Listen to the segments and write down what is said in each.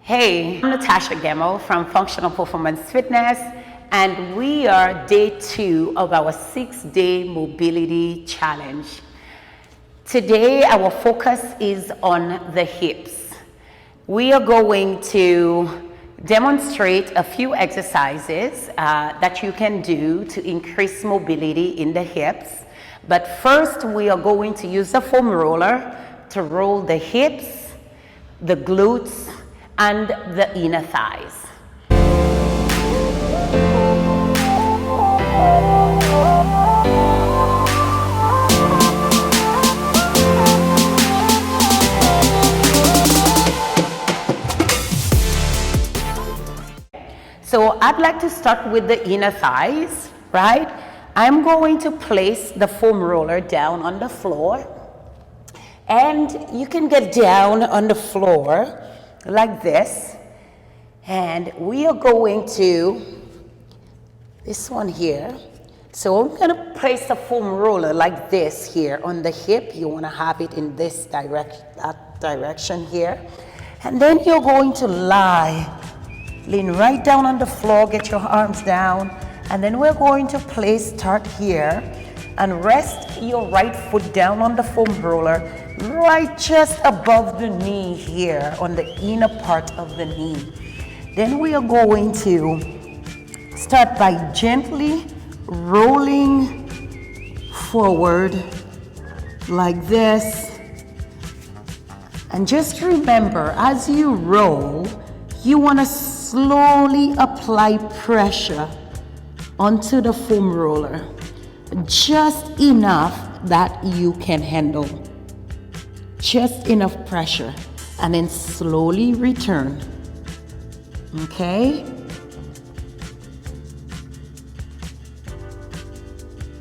Hey, I'm Natasha Gemmel from Functional Performance Fitness, and we are day 2 of our 6-day mobility challenge. Today, our focus is on the hips. We are going to demonstrate a few exercises that you can do to increase mobility in the hips. But first, we are going to use the foam roller to roll the hips, the glutes, and the inner thighs. So I'd like to start with the inner thighs, right? I'm going to place the foam roller down on the floor, and you can get down on the floor like this, and we are going to this one here. So I'm going to place the foam roller like this here on the hip. You want to have it in this direction here, and then you're going to lean right down on the floor, get your arms down, and then we're going to start here and rest your right foot down on the foam roller, right just above the knee here, on the inner part of the knee. Then we are going to start by gently rolling forward like this. And just remember, as you roll, you want to slowly apply pressure onto the foam roller, just enough that you can handle. Just enough pressure, and then slowly return. Okay?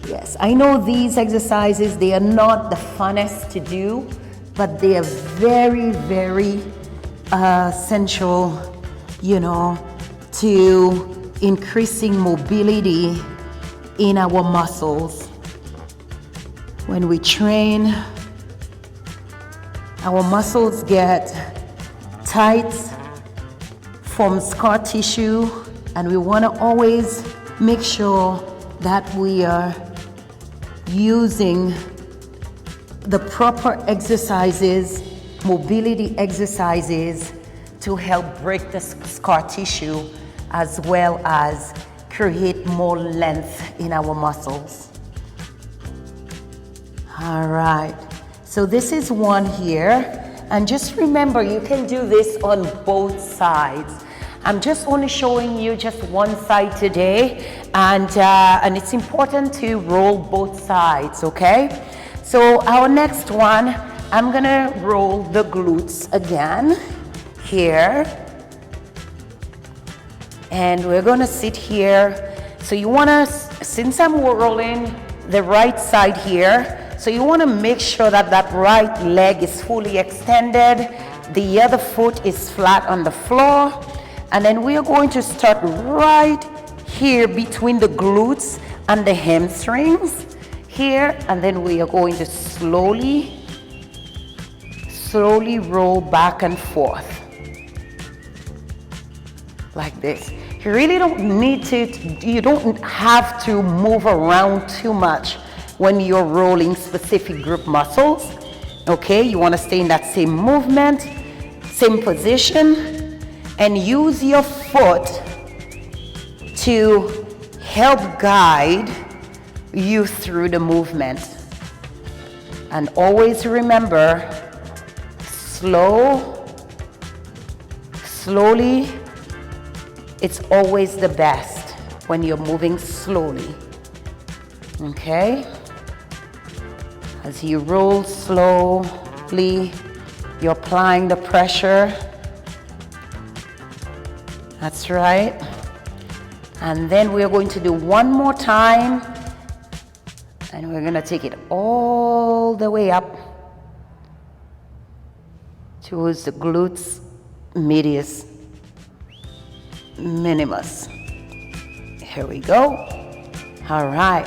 Yes, I know these exercises, they are not the funnest to do, but they are very, very essential, to increasing mobility in our muscles. When we train, our muscles get tight, form scar tissue, and we want to always make sure that we are using the proper exercises, mobility exercises, to help break the scar tissue as well as create more length in our muscles. All right. So this is one here, and just remember, you can do this on both sides. I'm just only showing you just one side today, and it's important to roll both sides, okay? So our next one, I'm gonna roll the glutes again here, and we're gonna sit here. So you wanna, since I'm rolling the right side here, so you want to make sure that that right leg is fully extended, the other foot is flat on the floor, and then we are going to start right here between the glutes and the hamstrings here, and then we are going to slowly roll back and forth like this. You really don't need to, you don't have to move around too much when you're rolling specific group muscles, okay? You want to stay in that same movement, same position, and use your foot to help guide you through the movement. And always remember, slowly, it's always the best when you're moving slowly, okay? As you roll slowly, you're applying the pressure. That's right. And then we're going to do one more time, and we're going to take it all the way up towards the glutes medius minimus. Here we go. All right.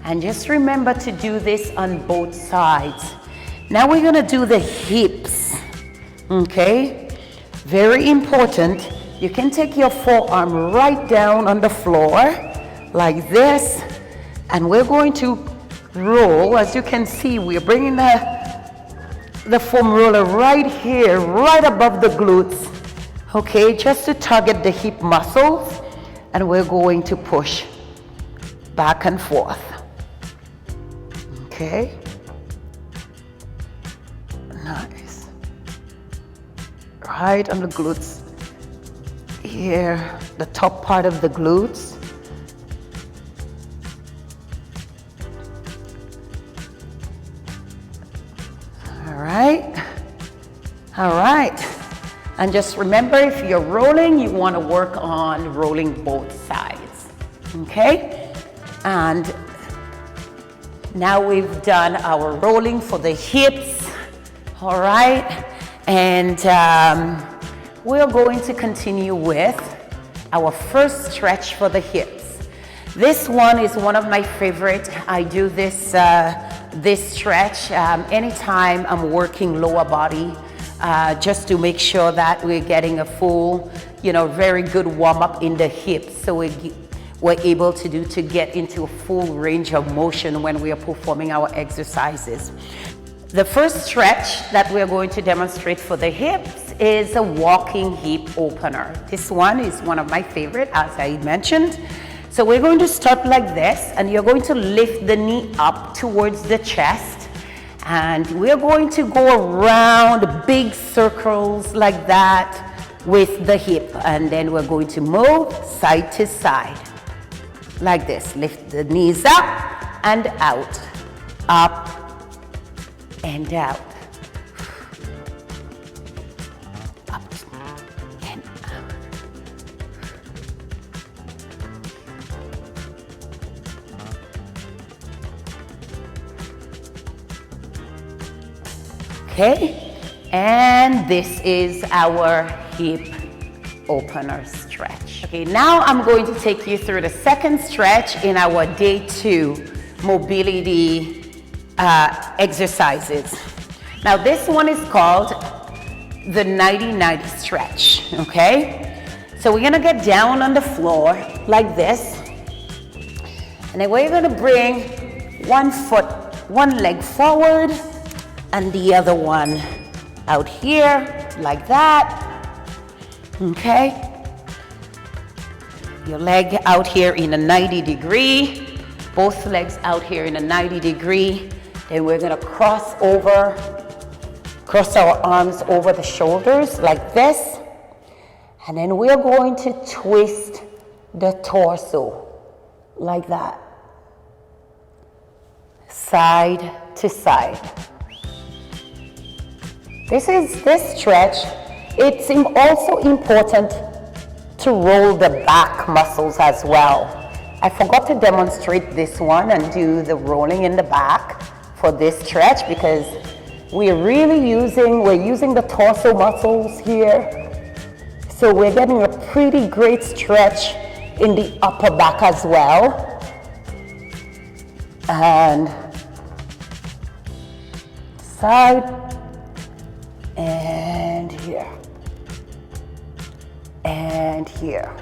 And just remember to do this on both sides. Now we're gonna do the hips, okay? Very important, you can take your forearm right down on the floor like this, and we're going to roll. As you can see, we're bringing the foam roller right here, right above the glutes, okay, just to target the hip muscles, and we're going to push back and forth, okay, nice, right on the glutes here, the top part of the glutes. All right, and just remember, if you're rolling, you want to work on rolling both sides, okay? And now we've done our rolling for the hips, all right? And we're going to continue with our first stretch for the hips. This one is one of my favorite. I do this stretch anytime I'm working lower body, just to make sure that we're getting a full, very good warm up in the hips, so we're able to get into a full range of motion when we are performing our exercises. The first stretch that we're going to demonstrate for the hips is a walking hip opener. This one is one of my favorite, as I mentioned. So we're going to start like this, and you're going to lift the knee up towards the chest, and we're going to go around big circles like that with the hip, and then we're going to move side to side like this. Lift the knees up and out, up and out, up and out. Okay, and this is our hip opener stretch. Okay, now I'm going to take you through the second stretch in our day 2 mobility exercises. Now this one is called the 90-90 stretch, okay? So we're gonna get down on the floor like this, and then we're gonna bring one leg forward and the other one out here like that, okay? Your leg out here in a 90 degree, both legs out here in a 90 degree. Then we're gonna cross our arms over the shoulders like this. And then we're going to twist the torso like that, side to side. This stretch, it's also important to roll the back muscles as well. I forgot to demonstrate this one and do the rolling in the back for this stretch, because we're using the torso muscles here. So we're getting a pretty great stretch in the upper back as well. And side, and here, and here.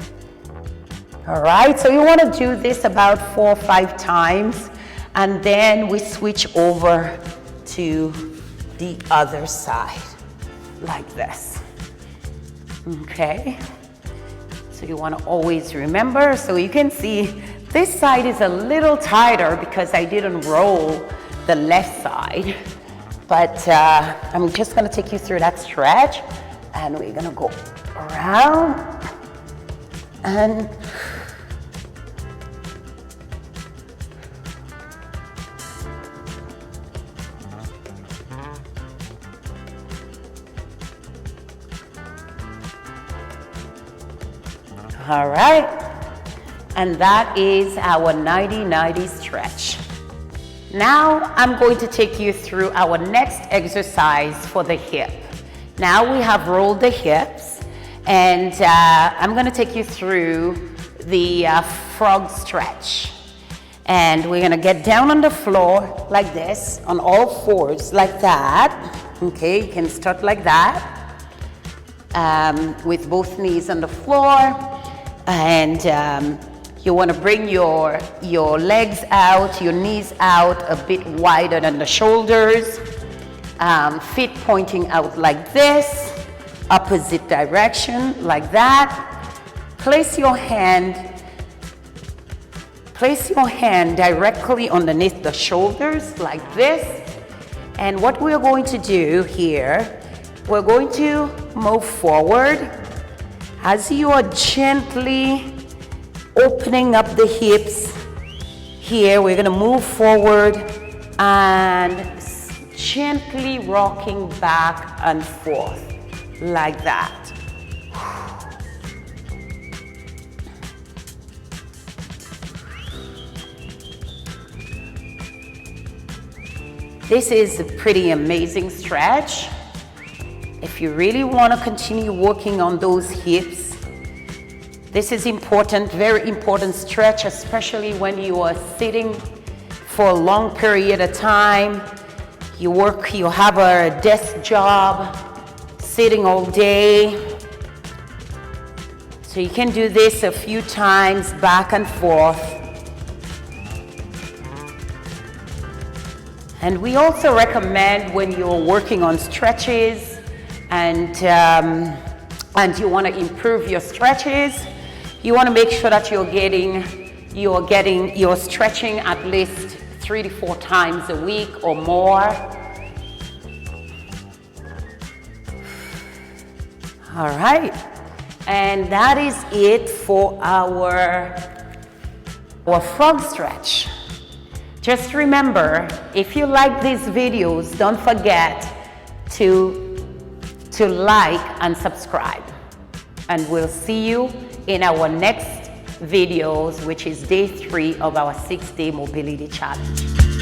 All right, so you want to do this about 4 or 5 times, and then we switch over to the other side like this. Okay, so you want to always remember. So you can see this side is a little tighter because I didn't roll the left side. But I'm just gonna take you through that stretch, and we're gonna go around and all right, and that is our 90-90 stretch. Now I'm going to take you through our next exercise for the hip. Now we have rolled the hips, and I'm going to take you through the frog stretch. And we're going to get down on the floor like this, on all fours like that. Okay, you can start like that. with both knees on the floor, and you want to bring your legs out, your knees out a bit wider than the shoulders, feet pointing out like this, opposite direction like that. Place your hand directly underneath the shoulders like this. And what we're going to do here, we're going to move forward as you are gently opening up the hips. Here we're going to move forward and gently rocking back and forth like that. This is a pretty amazing stretch. If you really want to continue working on those hips, this is important, very important stretch, especially when you are sitting for a long period of time. You have a desk job, sitting all day. So you can do this a few times back and forth. And we also recommend when you're working on stretches and you want to improve your stretches, you want to make sure that you're stretching at least 3 to 4 times a week or more. All right, and that is it for our frog stretch. Just remember, if you like these videos, don't forget to like and subscribe. And we'll see you in our next videos, which is day 3 of our 6-day mobility challenge.